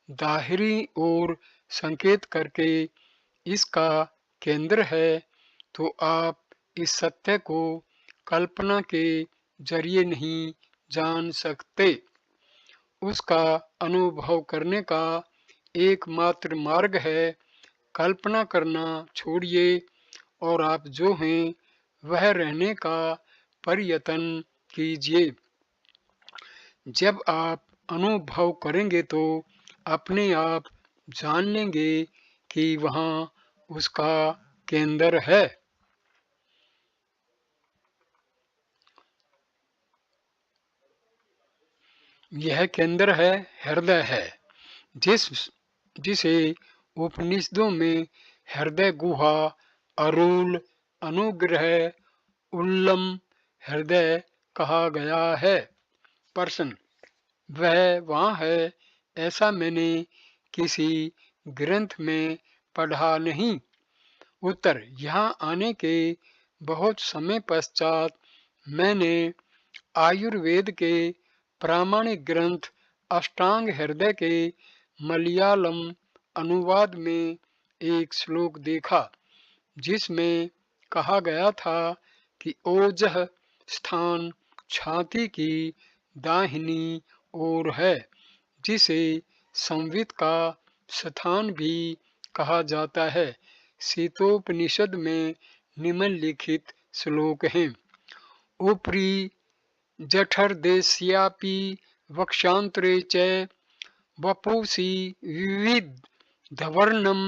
Speaker 1: दाहिनी ओर संकेत करके इसका केंद्र है, तो आप इस सत्य को कल्पना के जरिए नहीं जान सकते। उसका अनुभव करने का एकमात्र मार्ग है कल्पना करना छोड़िए और आप जो हैं वह रहने का प्रयत्न कीजिए। जब आप अनुभव करेंगे तो अपने आप जान लेंगे कि वहाँ उसका केंद्र है। यह केंद्र है, हृदय है, जिसे उपनिषदों में हृदय गुहा, अरूल, अनुग्रह, उल्लम हृदय कहा गया है। प्रश्न, वह वहाँ है ऐसा मैंने किसी ग्रंथ में पढ़ा नहीं। उत्तर, यहाँ आने के बहुत समय पश्चात मैंने आयुर्वेद के प्रामाणिक ग्रंथ अष्टांग हृदय के मलयालम अनुवाद में एक श्लोक देखा जिसमें कहा गया था कि ओजः स्थान छाती की दाहिनी ओर है, जिसे संवित का स्थान भी कहा जाता है। शीतोपनिषद में निम्नलिखित श्लोक हैं। ऊपरी जठरदेश्यापि वक्षांतरे च वपुषि विविधवर्णं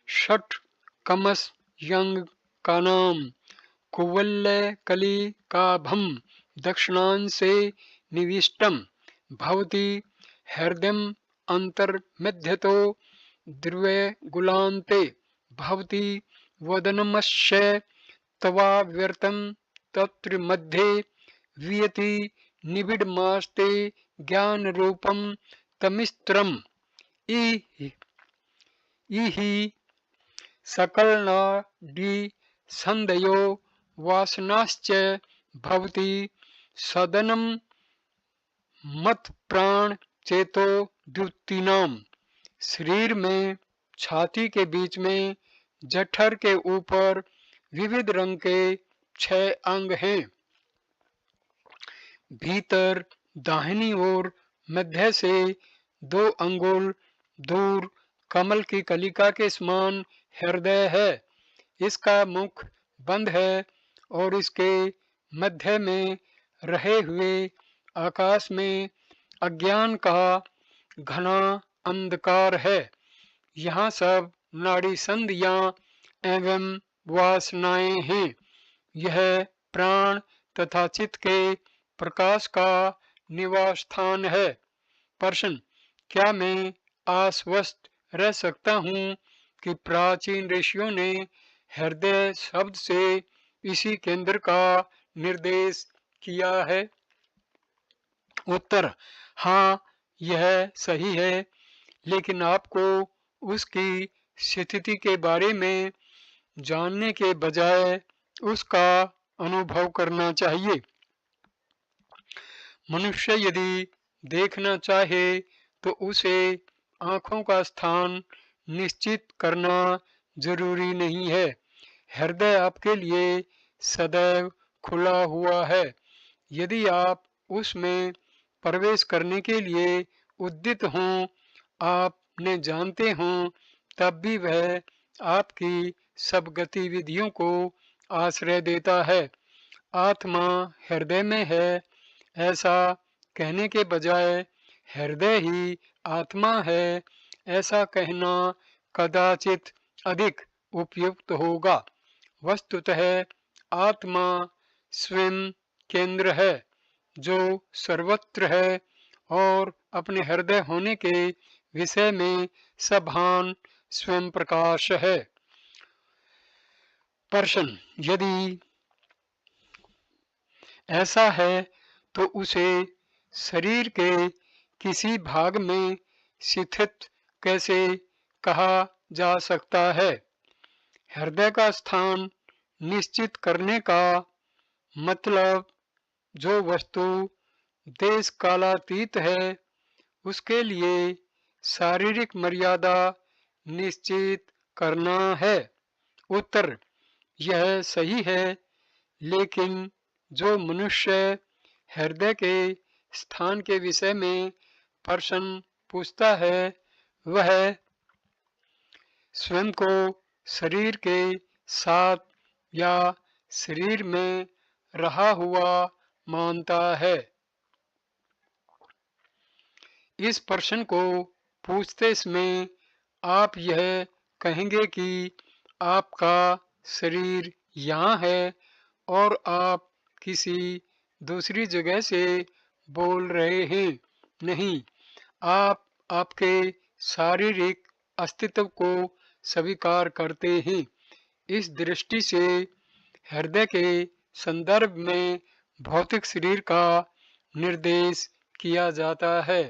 Speaker 1: षट्कमस्यङ्कानां कुवलयकलिकाभं दक्षिणांशे निविष्टं भवति हृदयम् अन्तर्मध्यतो द्विगुलान्ते भवति वदनमस्य तवाव्यर्तं तत्र मध्ये वियति निबिडमास्ते ज्ञानरूपं तमिस्त्रम् इहि सकलनाडी संदयो वासनाश्च भवति सदनं मत प्राण चेतो द्युतिनाम। शरीर में छाती के बीच में जठर के ऊपर विविध रंग के 6 अंग हैं। भीतर दाहिनी ओर मध्य से 2 अंगुल दूर कमल की कलिका के समान हृदय है। इसका मुख बंद है और इसके मध्य में रहे हुए आकाश में अज्ञान का घना अंधकार है। यहाँ सब नाड़ी संधियां एवं वासनाएं हैं। यह प्राण तथा चित्त के प्रकाश का निवास स्थान है। प्रश्न, क्या मैं आश्वस्त रह सकता हूँ कि प्राचीन ऋषियों ने हृदय शब्द से इसी केंद्र का निर्देश किया है? उत्तर, हाँ, यह सही है, लेकिन आपको उसकी स्थिति के बारे में जानने के बजाय उसका अनुभव करना चाहिए। मनुष्य यदि देखना चाहे तो उसे आँखों का स्थान निश्चित करना जरूरी नहीं है। हृदय आपके लिए सदैव खुला हुआ है। यदि आप उसमें प्रवेश करने के लिए उद्यत हों, आपने जानते हों, तब भी वह आपकी सब गतिविधियों को आश्रय देता है। आत्मा हृदय में है ऐसा कहने के बजाय हृदय ही आत्मा है ऐसा कहना कदाचित अधिक उपयुक्त होगा। वस्तुतः आत्मा स्वयं केंद्र है जो सर्वत्र है और अपने हृदय होने के विषय में सभान स्वयं प्रकाश है। प्रश्न, यदि ऐसा है तो उसे शरीर के किसी भाग में स्थित कैसे कहा जा सकता है? हृदय का स्थान निश्चित करने का मतलब जो वस्तु देश कालातीत है उसके लिए शारीरिक मर्यादा निश्चित करना है। उत्तर, यह सही है, लेकिन जो मनुष्य हृदय के स्थान के विषय में प्रश्न पूछता है वह स्वयं को शरीर के साथ या शरीर में रहा हुआ मानता है। इस प्रश्न को पूछते समय आप यह कहेंगे कि आपका शरीर यहाँ है और आप किसी दूसरी जगह से बोल रहे हैं। नहीं, आप आपके शारीरिक अस्तित्व को स्वीकार करते हैं। इस दृष्टि से हृदय के संदर्भ में भौतिक शरीर का निर्देश किया जाता है।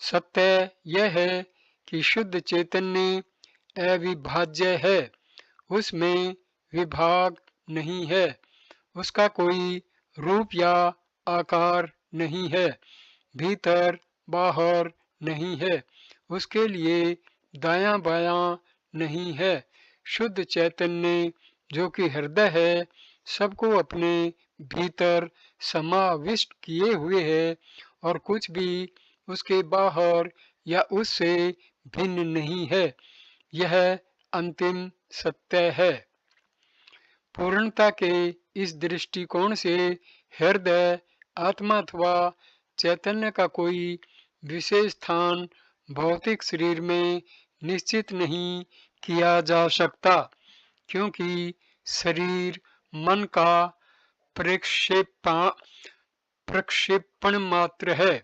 Speaker 1: सत्य यह है कि शुद्ध चैतन्य अविभाज्य है, उसमें विभाग नहीं है, उसका कोई रूप या आकार नहीं है, भीतर बाहर नहीं है, उसके लिए दायां बायां नहीं है। शुद्ध चैतन्य जो कि हृदय है सबको अपने भीतर समाविष्ट किए हुए है और कुछ भी उसके बाहर या उससे भिन्न नहीं है। यह अंतिम सत्य है। पूर्णता के इस दृष्टिकोण से हृदय, आत्मा अथवा चैतन्य का कोई विशेष स्थान भौतिक शरीर में निश्चित नहीं किया जा सकता, क्योंकि शरीर मन का प्रक्षेपण मात्र है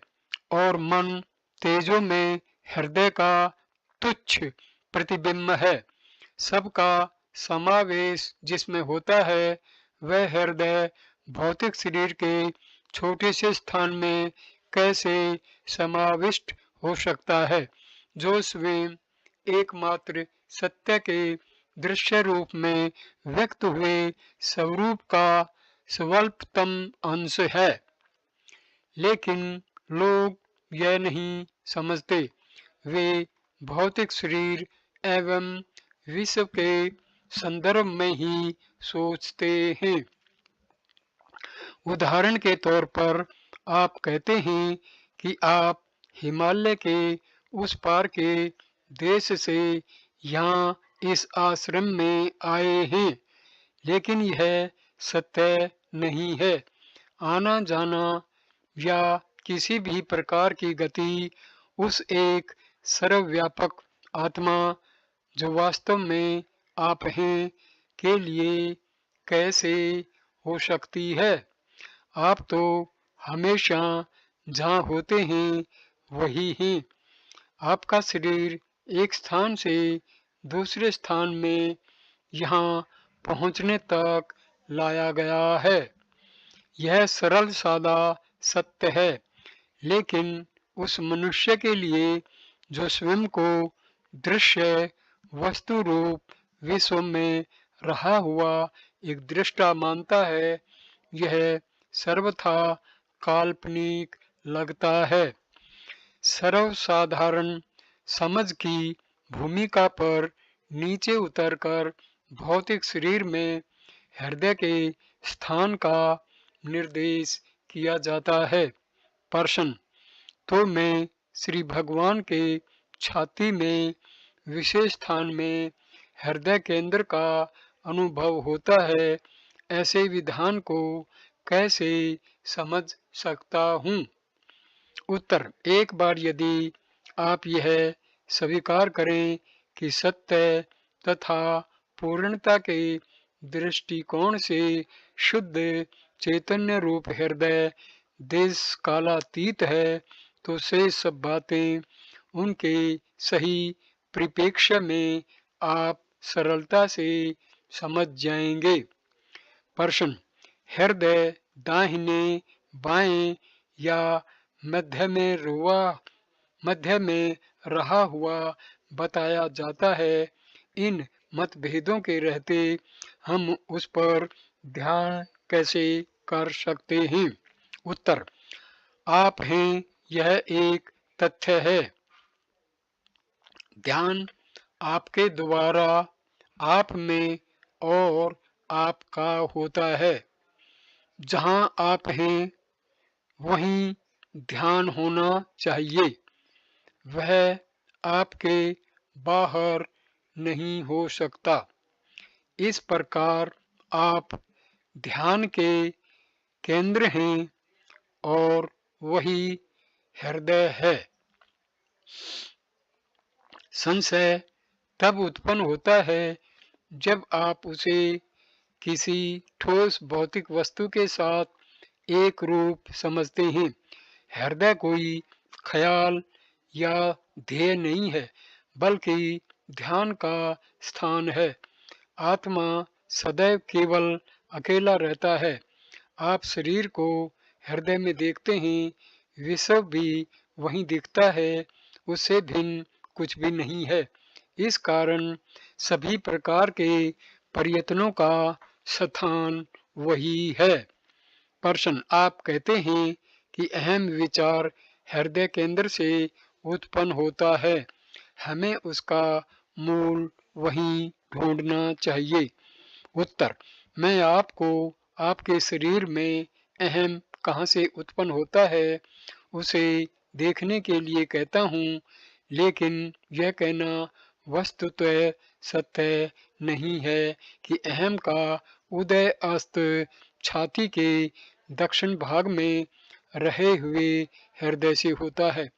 Speaker 1: और मन तेजों में हृदय का तुच्छ प्रतिबिंब है। सबका समावेश जिसमें होता है वह हृदय भौतिक शरीर के छोटे से स्थान में कैसे समाविष्ट हो सकता है, जो स्वयं एकमात्र सत्य के दृश्य रूप में व्यक्त हुए स्वरूप का स्वल्पतम अंश है। लेकिन लोग यह नहीं समझते, वे भौतिक शरीर एवं विश्व के संदर्भ में ही सोचते हैं। उदाहरण के तौर पर आप कहते हैं कि आप हिमालय के उस पार के देश से यहाँ इस आश्रम में आए हैं, लेकिन यह सत्य नहीं है। आना जाना या किसी भी प्रकार की गति उस एक सर्वव्यापक आत्मा जो वास्तव में आप हैं के लिए कैसे हो सकती है? आप तो हमेशा जहाँ होते हैं वही हैं। आपका शरीर एक स्थान से दूसरे स्थान में यहाँ पहुँचने तक लाया गया है। यह सरल सादा सत्य है, लेकिन उस मनुष्य के लिए जो स्वयं को दृश्य वस्तु रूप विश्व में रहा हुआ एक दृष्टा मानता है, यह सर्वथा काल्पनिक लगता है। सर्वसाधारण समझ की भूमिका पर नीचे उतरकर भौतिक शरीर में हृदय के स्थान का निर्देश किया जाता है। प्रश्न, तो मैं श्री भगवान के छाती में विशेष स्थान में हृदय केंद्र का अनुभव होता है, ऐसे विधान को कैसे समझ सकता हूँ? उत्तर, एक बार यदि आप यह स्वीकार करें कि सत्य तथा पूर्णता के दृष्टिकोण से शुद्ध चैतन्य रूप हृदय देश कालातीत है, तो शेष सब बातें उनके सही परिप्रेक्ष्य में आप सरलता से समझ जाएंगे। प्रश्न, हृदय दाहिने बाएं या मध्य में रहा हुआ बताया जाता है। इन मतभेदों के रहते हम उस पर ध्यान कैसे कर सकते हैं? उत्तर, आप हैं यह एक तथ्य है। ध्यान आपके द्वारा आप में और आपका होता है। जहाँ आप हैं वहीं ध्यान होना चाहिए। वह आपके बाहर नहीं हो सकता। इस प्रकार आप ध्यान के केंद्र हैं और वही हृदय है। संशय तब उत्पन्न होता है जब आप उसे किसी ठोस भौतिक वस्तु के साथ एक रूप समझते हैं। हृदय कोई ख्याल या ध्येय नहीं है, बल्कि ध्यान का स्थान है। आत्मा सदैव केवल अकेला रहता है। आप शरीर को हृदय में देखते हैं, विश्व भी वहीं दिखता है, उससे भिन्न कुछ भी नहीं है। इस कारण सभी प्रकार के प्रयत्नों का स्थान वही है। प्रश्न, आप कहते हैं कि अहम विचार हृदय केंद्र से उत्पन्न होता है, हमें उसका मूल वहीं ढूंढना चाहिए। उत्तर, मैं आपको आपके शरीर में अहम कहाँ से उत्पन्न होता है उसे देखने के लिए कहता हूँ, लेकिन यह कहना वस्तुतः सत्य नहीं है कि अहम का उदय अस्त छाती के दक्षिण भाग में रहे हुए हृदय से होता है।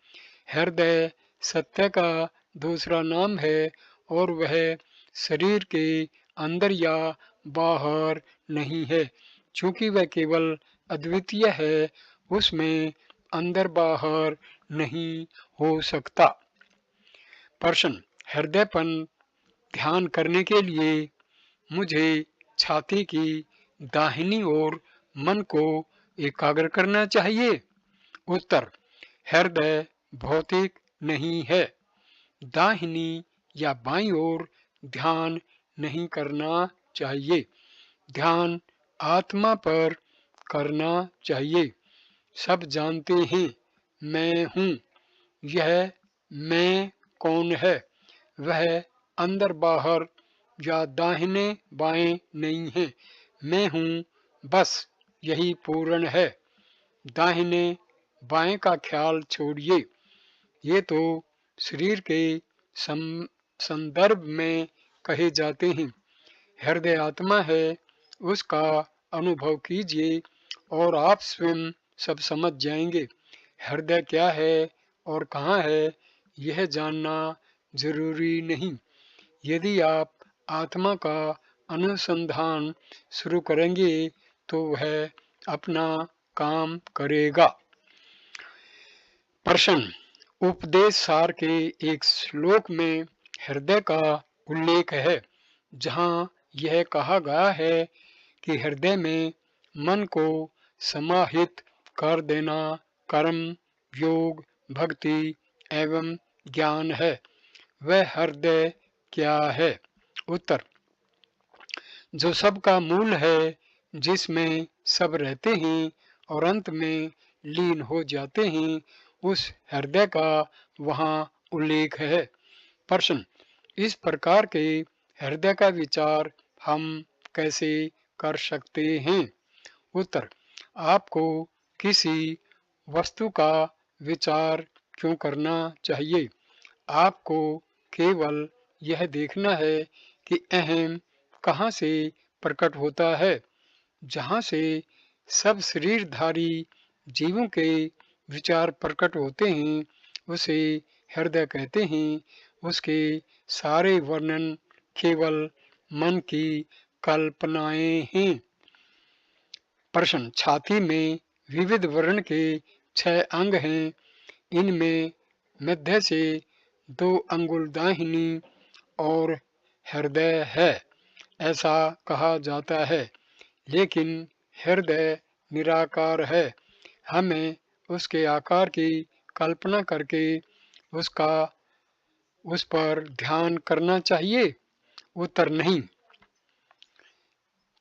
Speaker 1: हृदय सत्य का दूसरा नाम है और वह शरीर के अंदर या बाहर नहीं है। चूंकि वह केवल अद्वितीय है, उसमें अंदर बाहर नहीं हो सकता। प्रश्न, हृदयपन ध्यान करने के लिए मुझे छाती की दाहिनी ओर मन को एकाग्र करना चाहिए? उत्तर, हृदय भौतिक नहीं है। दाहिनी या बाईं ओर ध्यान नहीं करना चाहिए। ध्यान आत्मा पर करना चाहिए। सब जानते हैं मैं हूँ। यह मैं कौन है? वह अंदर बाहर या दाहिने बाएं नहीं है। मैं हूँ, बस यही पूर्ण है। दाहिने बाएं का ख्याल छोड़िए। ये तो शरीर के संदर्भ में कहे जाते हैं। हृदय आत्मा है, उसका अनुभव कीजिए और आप स्वयं सब समझ जाएंगे। हृदय क्या है और कहाँ है, यह जानना जरूरी नहीं। यदि आप आत्मा का अनुसंधान शुरू करेंगे तो वह अपना काम करेगा। प्रश्न, उपदेश सार के एक श्लोक में हृदय का उल्लेख है, जहाँ यह कहा गया है कि हृदय में मन को समाहित कर देना कर्म, योग, भक्ति एवं ज्ञान है। वह हृदय क्या है? उत्तर, जो सबका मूल है, जिसमें सब रहते हैं और अंत में लीन हो जाते हैं, उस हृदय का वहाँ उल्लेख है। प्रश्न, इस प्रकार के हृदय का विचार हम कैसे कर सकते हैं? उत्तर, आपको किसी वस्तु का विचार क्यों करना चाहिए? आपको केवल यह देखना है कि अहम कहाँ से प्रकट होता है। जहाँ से सब शरीरधारी जीवों के विचार प्रकट होते हैं, उसे हृदय कहते हैं। उसके सारे वर्णन केवल मन की कल्पनाएं हैं। प्रश्न, छाती में विविध वर्ण के 6 अंग हैं। इनमें मध्य से 2 अंगुल दाहिनी और हृदय है, ऐसा कहा जाता है। लेकिन हृदय निराकार है। हमें उसके आकार की कल्पना करके उसका उस पर ध्यान करना चाहिए? उत्तर नहीं।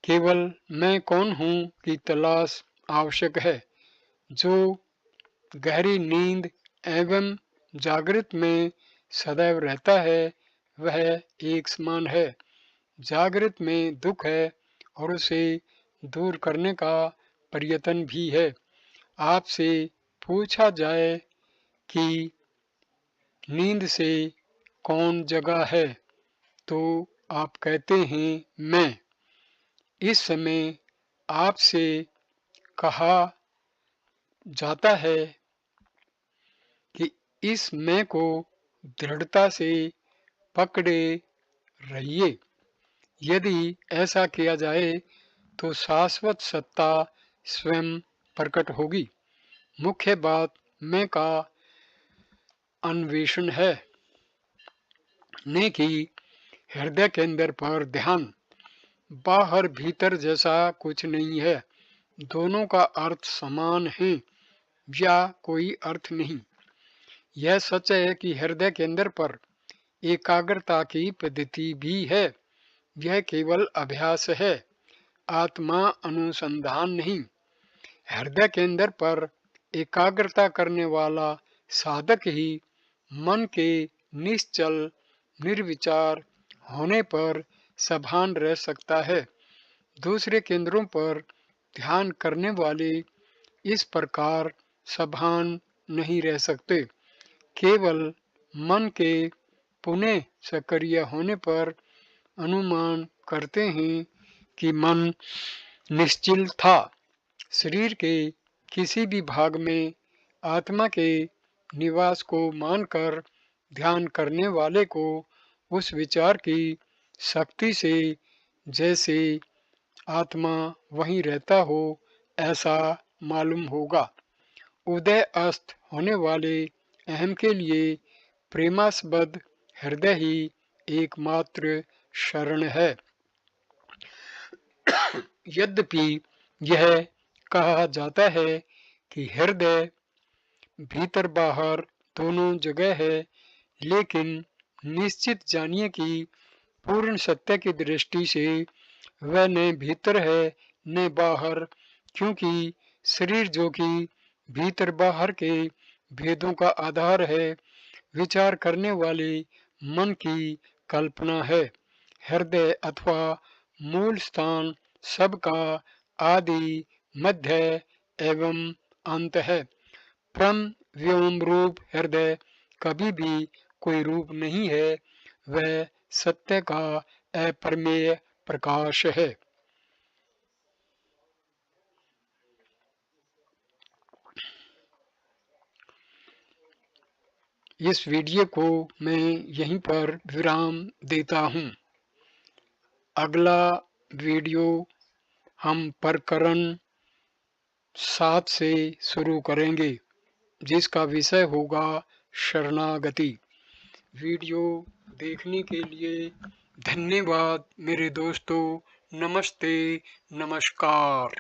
Speaker 1: केवल मैं कौन हूँ की तलाश आवश्यक है। जो गहरी नींद एवं जागृत में सदैव रहता है वह एक समान है। जागृत में दुख है और उसे दूर करने का प्रयत्न भी है। आपसे पूछा जाए कि नींद से कौन जगा है तो आप कहते हैं मैं। इस समय आपसे कहा जाता है कि इस मैं को दृढ़ता से पकड़े रहिए। यदि ऐसा किया जाए तो शाश्वत सत्ता स्वयं प्रकट होगी। मुख्य बात मैं का अन्वेषण है, न कि हृदय केंद्र पर ध्यान। बाहर भीतर जैसा कुछ नहीं है। दोनों का अर्थ समान है या कोई अर्थ नहीं। यह सच है कि हृदय केंद्र पर एकाग्रता की पद्धति भी है। यह केवल अभ्यास है, आत्मा अनुसंधान नहीं। हृदय केंद्र पर एकाग्रता करने वाला साधक ही मन के निश्चल निर्विचार होने पर सभान रह सकता है। दूसरे केंद्रों पर ध्यान करने वाले इस प्रकार सभान नहीं रह सकते। केवल मन के पुनः सक्रिय होने पर अनुमान करते हैं कि मन निश्चल था। शरीर के किसी भी भाग में आत्मा के निवास को मानकर ध्यान करने वाले को उस विचार की शक्ति से जैसे आत्मा वहीं रहता हो ऐसा मालूम होगा। उदय अस्त होने वाले अहम के लिए प्रेमास्पद हृदय ही एकमात्र शरण है। यद्यपि यह कहा जाता है कि हृदय भीतर बाहर दोनों जगह है, लेकिन निश्चित जानिए कि पूर्ण सत्य की दृष्टि से वह न भीतर है न बाहर, क्योंकि शरीर जो कि भीतर बाहर के भेदों का आधार है, विचार करने वाले मन की कल्पना है। हृदय अथवा मूल स्थान सबका आदि मध्य एवं अंत है। परम व्योम रूप हृदय कभी भी कोई रूप नहीं है, वह सत्य का अपरिमेय प्रकाश है। इस वीडियो को मैं यहीं पर विराम देता हूँ। अगला वीडियो हम प्रकरण 7 से शुरू करेंगे, जिसका विषय होगा शरणागति। वीडियो देखने के लिए धन्यवाद मेरे दोस्तों। नमस्ते, नमस्कार।